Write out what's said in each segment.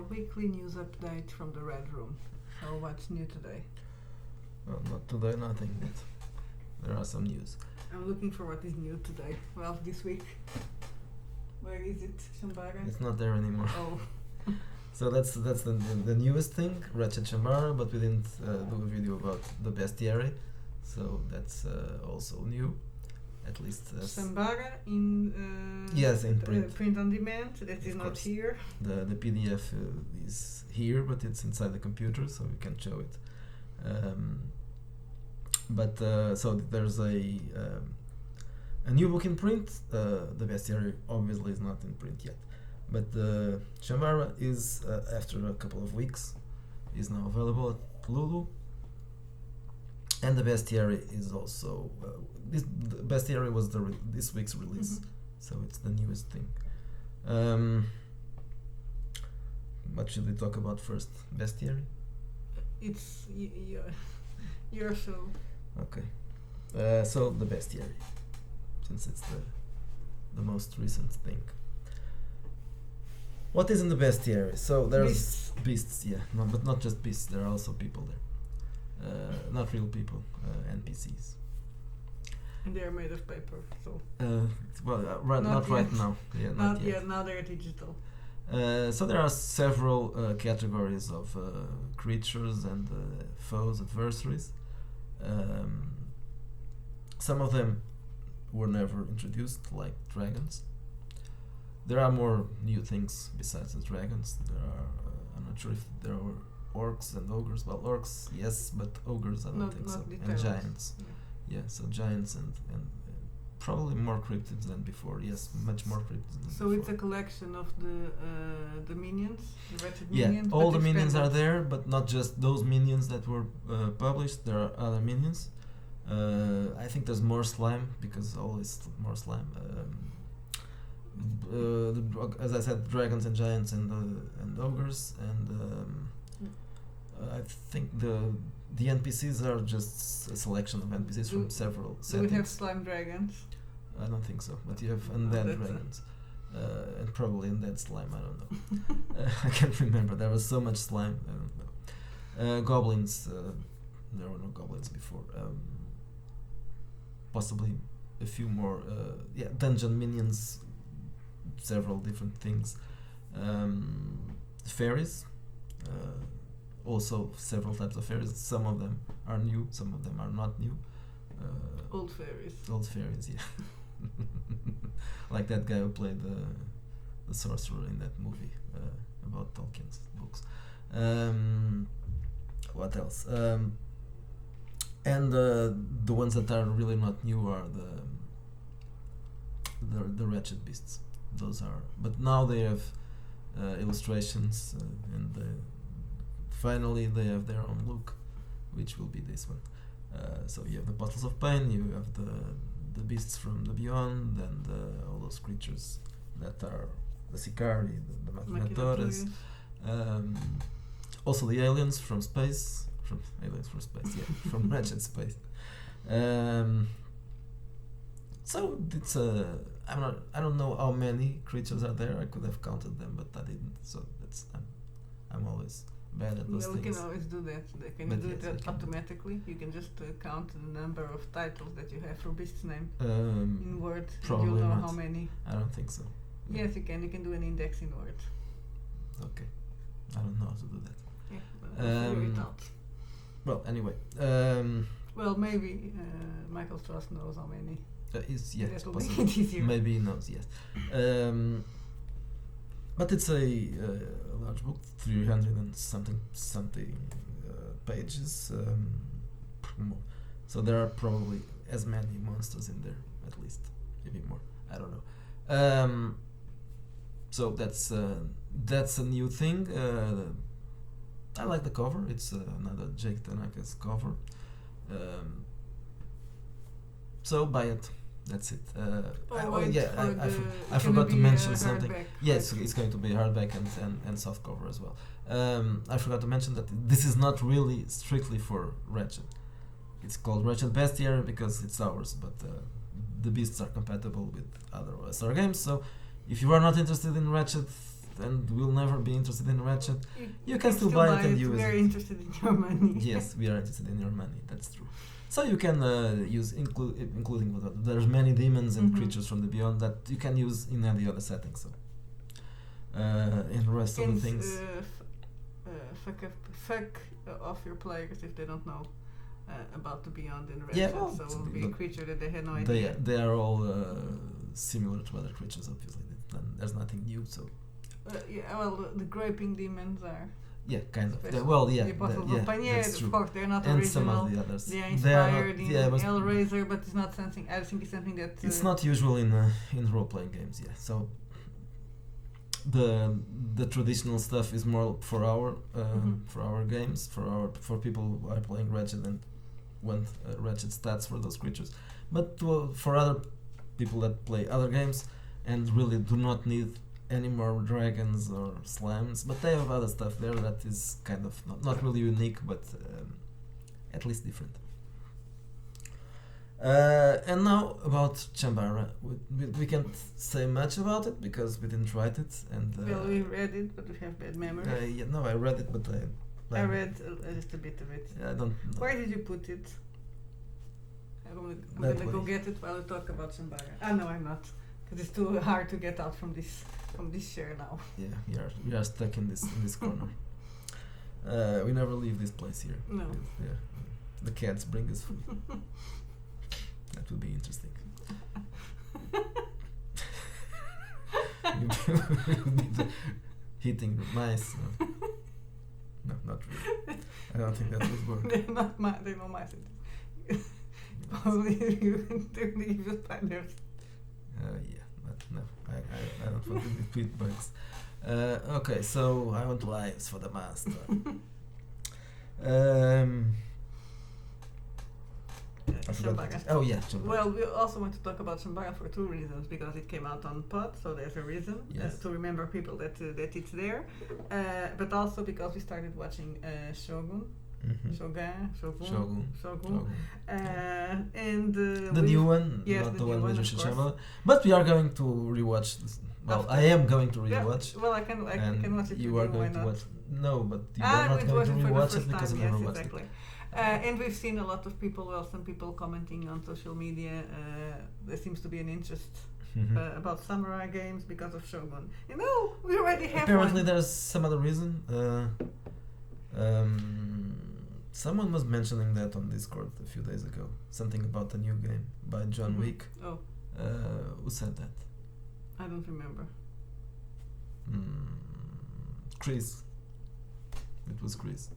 weekly news update from the Red Room. So what's new today? Well, not today, nothing, but there are some news. I'm looking for what is new today. Well, this week. Where is it, Shambara? It's not there anymore. Oh. So that's the newest thing, Ratchet Shambara, but we didn't do a video about the bestiary, so that's also new, at least. Shambara in yes, in print. Print on demand. That is Of not course. here. The PDF is here, but it's inside the computer, so we can't show it. So there's a new book in print. The bestiary obviously is not in print yet, but Shambara is after a couple of weeks is now available at Lulu, and the bestiary is also the bestiary was this week's release, so it's the newest thing. What should we talk about first? Bestiary? It's your show. Okay. So the bestiary, since it's the most recent thing. What is in the bestiary? So there's beasts, yeah, no, but not just beasts. There are also people there, not real people, NPCs. And they're made of paper, so. Not right now. Yeah, not yet. Yet. Now they're digital. So there are several categories of creatures and foes, adversaries. Some of them were never introduced, like dragons. There are more new things besides the dragons. There are, I'm not sure if there are orcs and ogres. Well, orcs, yes, but ogres, I don't think so. And giants. Yeah, so giants and probably more cryptids than before. Yes, much more cryptids than so before. it's a collection of the minions, the wretched yeah, minions. all the minions are there, but not just those minions that were published. There are other minions. I think there's more slime because always more slime. As I said, dragons and giants and ogres, and I think the NPCs are just a selection of NPCs from several settings. Do we have slime dragons? I don't think so, but you have undead dragons. And probably undead slime, I don't know. I can't remember, there was so much slime, I don't know. Goblins, there were no goblins before. Possibly a few more, dungeon minions, several different things. Fairies, also several types of fairies. Some of them are new, some of them are not new. Old fairies. Old fairies, yeah. Like that guy who played the sorcerer in that movie about Tolkien's books. What else? And the ones that are really not new are the wretched beasts. Those are, but now they have illustrations, and finally they have their own look, which will be this one. So you have the bottles of pain, you have the beasts from the beyond, and all those creatures that are the Sicari, the Machinatores, also the aliens from space, from wretched space. So it's I don't know how many creatures are there. I could have counted them, but I didn't. So that's I'm always bad at those things. We can always do that. Can you do it automatically? You can just count the number of titles that you have for beast's name in Word. Probably and you'll know not. how many. I don't think so. Yes, you can. You can do an index in Word. Okay, I don't know how to do that. Yeah, we'll figure it out. Well, anyway. Well, maybe Michael Strauss knows how many. Yes, that will make it easier. Maybe he knows, yes. But it's a large book, 300 and something pages. So there are probably as many monsters in there, at least, maybe more. I don't know. So that's a new thing. I like the cover. It's another Jake Tanaka's cover. So buy it. That's it. I forgot to mention something. Yes, it's going to be hardback and softcover as well. I forgot to mention that this is not really strictly for Ratchet. It's called Ratchet Bestiary because it's ours, but the beasts are compatible with other OSR games. So if you are not interested in Ratchet and will never be interested in Ratchet, you can still buy it and use it. We are interested in your money. Yes, we are interested in your money. That's true. So you can use including there's many demons and creatures from the beyond that you can use in any other setting. So in the rest of the things, fuck off your players if they don't know about the beyond in Ratchet. Yeah, well, so it will be a creature that they had no idea. They are all similar to other creatures, obviously. There's nothing new. So the graping demons are. Yeah, kind of. The that's true. Of course, they're not and original. some of the others. They are inspired in Hellraiser, but it's not something. I think it's something that. It's not usual in role-playing games. Yeah, so the traditional stuff is more for our games, for people who are playing Ratchet and want Ratchet stats for those creatures. But for other people that play other games and really do not need any more dragons or slams, but they have other stuff there that is kind of not really unique, but at least different. And now about Chambara, we can't say much about it because we didn't write it, and we read it, but we have bad memories. I read it, but I read just a bit of it. I don't know. Where did you put it? I'm gonna go get it while we talk about Chambara. No, I'm not, because it's too hard to get out from this chair now. Yeah, we are stuck in this corner. We never leave this place here. No. Yeah, the cats bring us food. That would be interesting. Hitting the mice. No, not really. I don't think that would work. They're not mice. Probably you give the spiders. No. I don't want to be tweet bugs. Okay, so I want lives for the master. Chambara. Well, we also want to talk about Chambara for two reasons. Because it came out on pod, so there's a reason to remember people that it's there. But also because we started watching Shogun. Shogun. And the new one, not the one with Shyamalan. But we are going to rewatch this. Well, I am going to rewatch. Well, I can watch it. You are going to watch. No, but you are not going to rewatch it because I never watched it. And we've seen a lot of people, some people commenting on social media. There seems to be an interest about samurai games because of Shogun. We already have Apparently one. There's some other reason. Someone was mentioning that on Discord a few days ago. Something about a new game by John Wick. Oh. Who said that? I don't remember. Chris. It was Chris.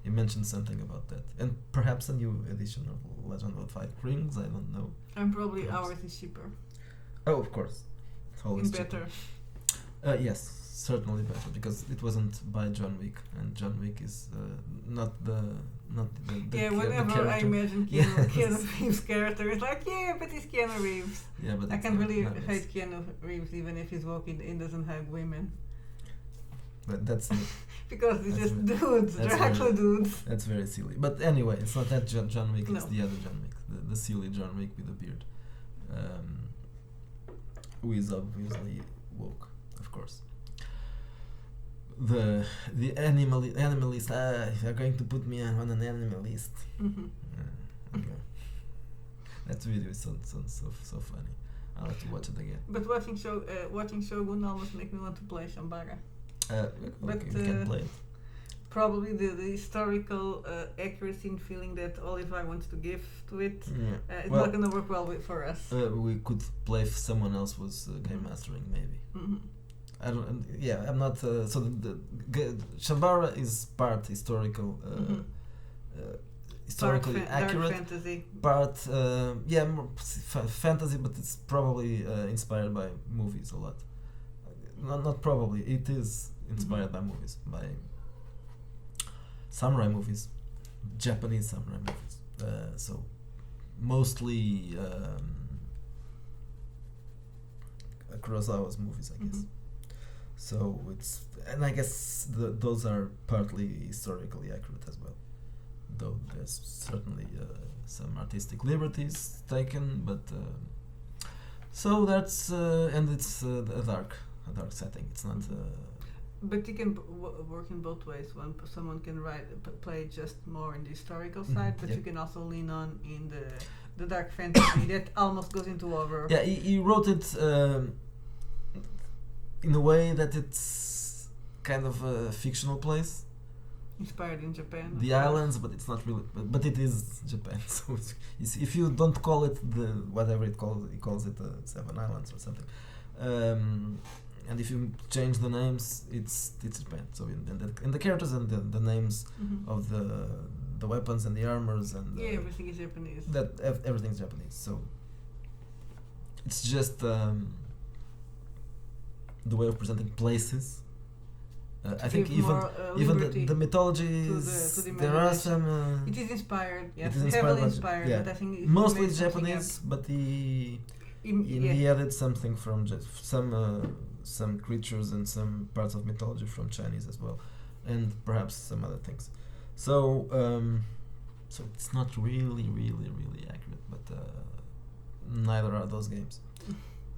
He mentioned something about that. And perhaps a new edition of Legend of the Five Rings, I don't know. And probably ours is cheaper. Oh, of course. Always better. Yes, certainly better, because it wasn't by John Wick, and John Wick is not the whenever I imagine Keanu Reeves' character, it's like, but it's Keanu Reeves. Yeah, but I can really hate Keanu Reeves even if he's walking and doesn't hug women. But that's because it's just dudes, Dracula dudes. That's very silly. But anyway, it's not that John Wick, it's the other John Wick, the silly John Wick with a beard, who is obviously woke, of course. The animalist. They're going to put me on an animalist. Okay. That video is so funny. I'll have to watch it again. But watching Shogun almost makes me want to play Chambara. But we can play it. Probably the historical accuracy and feeling that Oliver wants to give to it, it's not going to work well for us. We could play if someone else was game mastering, maybe. I'm not. So the Chambara is part historical, historically accurate. Dark fantasy. Part more fantasy, but it's probably inspired by movies a lot. Not probably. It is inspired by movies, by samurai movies, Japanese samurai movies. So mostly Kurosawa's movies, I guess. So I guess those are partly historically accurate as well. Though there's certainly some artistic liberties taken, but so that's and it's a dark setting. It's not But you can work in both ways. Someone can play just more in the historical side, but you can also lean on in the dark fantasy that almost goes into horror. Yeah, he wrote it in a way that it's kind of a fictional place. Inspired in Japan. The islands, but it's not really. But it is Japan. So if you don't call it the whatever he calls it 7 Islands or something. And if you change the names, it's Japan. So in the characters and the names of the weapons and the armors and everything is Japanese. Everything is Japanese. So it's just the way of presenting places. I think even the mythology to the there are some. It is inspired. Yes, it is heavily inspired. Yeah. But I think Mostly Japanese, but he added something from some creatures and some parts of mythology from Chinese as well, and perhaps some other things. So so it's not really accurate, but neither are those games.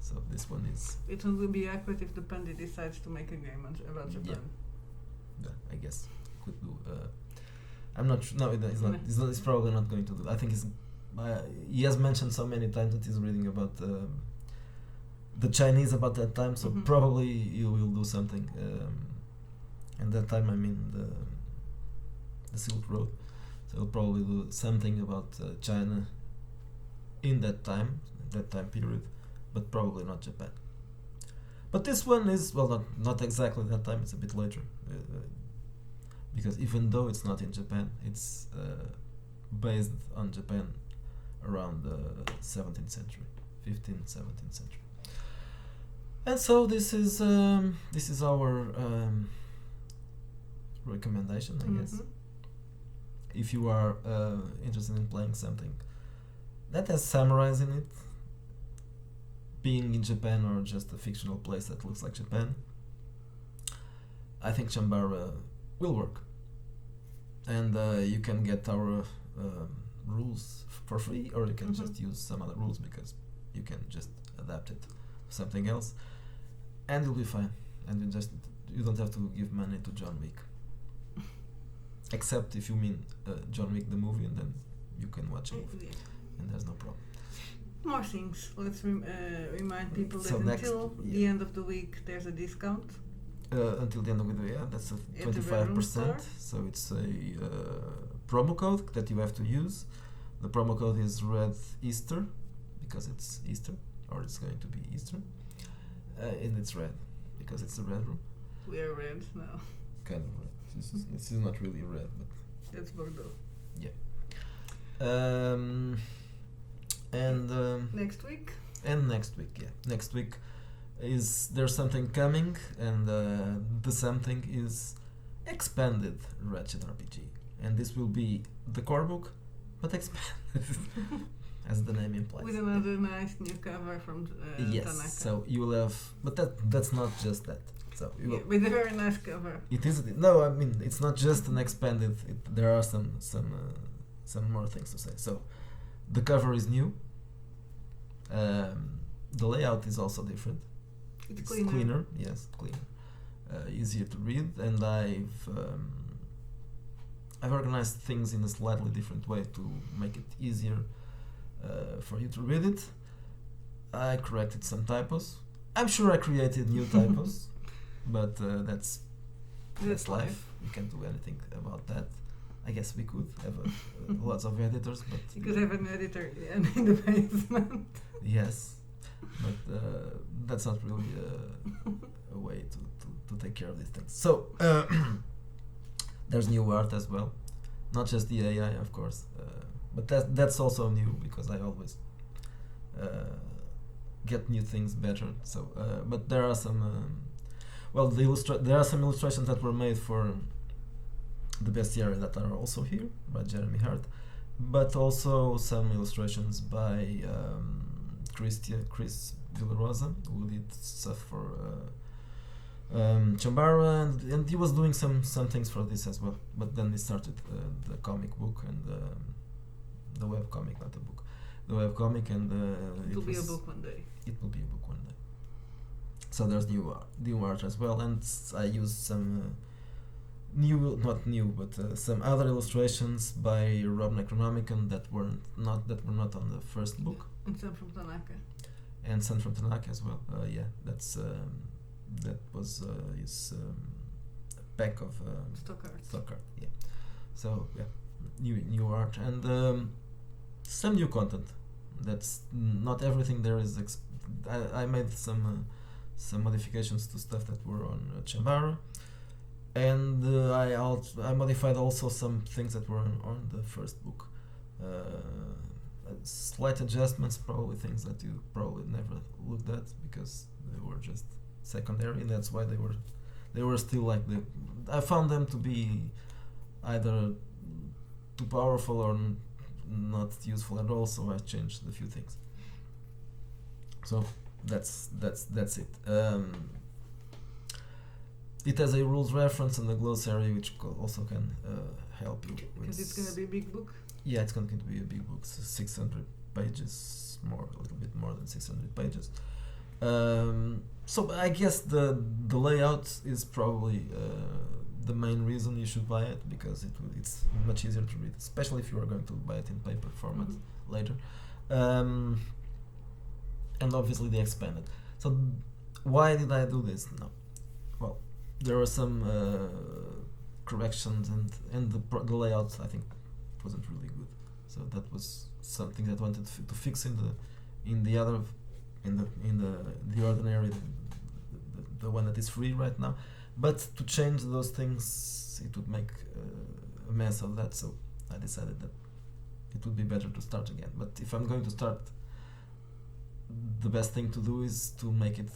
So this one is. It will be accurate if the Pundit decides to make a game about Japan. Yeah, I guess could do. I'm not sure. No, it's not. It's probably not going to do. I think he has mentioned so many times that he's reading about the Chinese about that time. So probably he will do something. And that time I mean the Silk Road. So he'll probably do something about China in that time period. But probably not Japan. But this one is, well, not exactly that time, it's a bit later. Because even though it's not in Japan, it's based on Japan around the 17th century, 15th, 17th century. And so this is our recommendation, I guess. If you are interested in playing something that has samurais in it, being in Japan or just a fictional place that looks like Japan, I think Chambara will work. And you can get our rules for free, or you can just use some other rules because you can just adapt it to something else, and you'll be fine. And you don't have to give money to John Wick, except if you mean John Wick the movie, and then you can watch it, and there's no problem. More things. Let's remind people that until the end of the week there's a discount. Until the end of the week, that's a 25%. So it's a promo code that you have to use. The promo code is Red Easter because it's Easter, or it's going to be Easter, and it's red because it's the red room. We are red now. Kind of red. This is not really red, but it's Bordeaux. Yeah. And next week. Next week is there's something coming, and the something is expanded Ratchet RPG, and this will be the core book, but expanded, as the name implies. With another nice new cover from yes, Tanaka. so you will have, but that's not just that. So with a very nice cover. It is. No, I mean it's not just an expanded. There are some more things to say. So the cover is new. The layout is also different. It's cleaner. Yes, cleaner. Easier to read, and I've organized things in a slightly different way to make it easier for you to read it. I corrected some typos. I'm sure I created new typos, but that's life. We can't do anything about that. I guess we could have lots of editors, but you could have an editor in the basement. Yes, but that's not really a way to take care of these things. So there's new art as well, not just the AI, of course, but that's also new because I always get new things better. So, but there are some there are some illustrations that were made for the bestiary that are also here by Jeremy Hart, but also some illustrations by Chris Villarosa, who did stuff for Chambara, and he was doing some things for this as well. But then he started the comic book and the web comic, not the book, the web comic, and it will be a book one day. It will be a book one day. so there's new art as well, and I used some not new, but some other illustrations by Rob Necronomicon that were not on the first book. And some from Tanaka. And some from Tanaka as well. Yeah, that was his pack of stock art. Yeah. So yeah, new art and some new content. That's not everything there is. I made some modifications to stuff that were on Chambara, and I modified also some things that were on the first book. Slight adjustments, probably things that you probably never looked at because they were just secondary, and that's why they were still like I found them to be either too powerful or not useful at all, so I changed a few things. So that's it. It has a rules reference and a glossary, which also can help you. Because it's going to be a big book. Yeah, it's going to be a big book, 600 pages, a little bit more than 600 pages. So I guess the layout is probably the main reason you should buy it, because it's much easier to read, especially if you are going to buy it in paper format later. And obviously they expanded. So why did I do this? No, well, there were some corrections and the layout I think wasn't really good. So that was something that I wanted to fix in the ordinary, the one that is free right now. But to change those things, it would make a mess of that. So I decided that it would be better to start again. But if I'm going to start, the best thing to do is to make it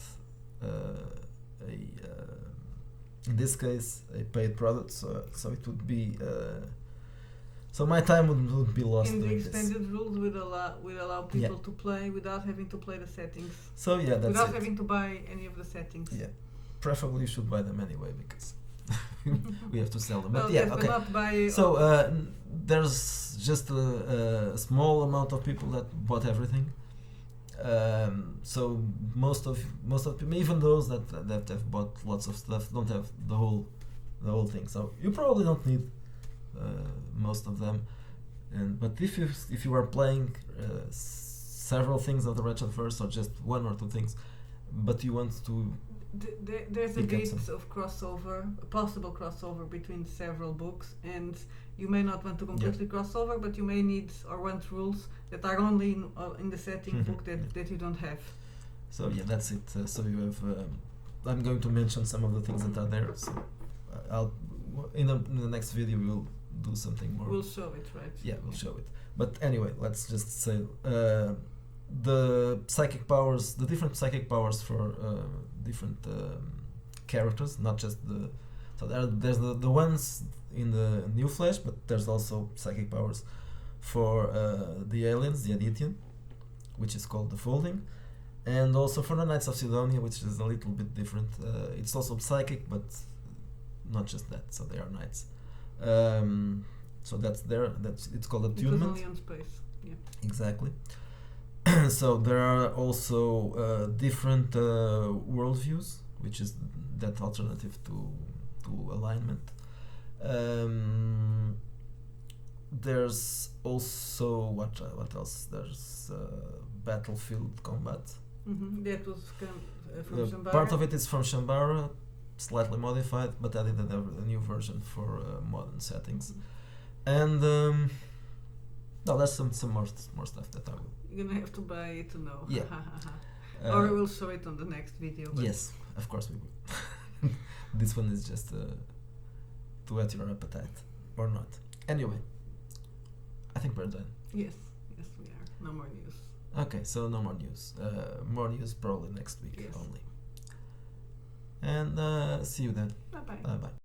in this case a paid product. So it would be. So my time would be lost in doing the extended rules would allow people to play without having to play the settings. So yeah, that's without it. having to buy any of the settings. Yeah, preferably you should buy them anyway because we have to sell them. Well, but yeah, okay. Not buy So there's just a small amount of people that bought everything. So most of people, even those that have bought lots of stuff, don't have the whole thing. So you probably don't need most of them, but if you are playing several things of the Retroverse or just one or two things, but you want to there's a bit of possible crossover between several books, and you may not want to completely cross over, but you may need or want rules that are only in the setting book that you don't have. So yeah, that's it. So you have I'm going to mention some of the things that are there, so I'll in the next video we'll do something more. We'll show it, right? Yeah, we'll show it. But anyway, let's just say the psychic powers, the different psychic powers for different characters, not just the. So there's the ones in the New Flesh, but there's also psychic powers for the aliens, the Adityan, which is called the Folding, and also for the Knights of Sidonia, which is a little bit different. It's also psychic, but not just that. So they are knights. So that's it's called attunement. It was only on space. Yeah. Exactly. So there are also different worldviews, which is that alternative to alignment. There's also what else? There's battlefield combat. That was from Shambara. Part of it is from Shambara, slightly modified, but I did a new version for modern settings. And no, there's some more stuff that I will. You're gonna have to buy it to know. Yeah. Or we'll show it on the next video. Yes, of course we will. This one is just to whet your appetite, or not. Anyway, I think we're done. Yes, we are. No more news. Okay, so no more news. More news probably next week only. And see you then. Bye bye. Bye bye.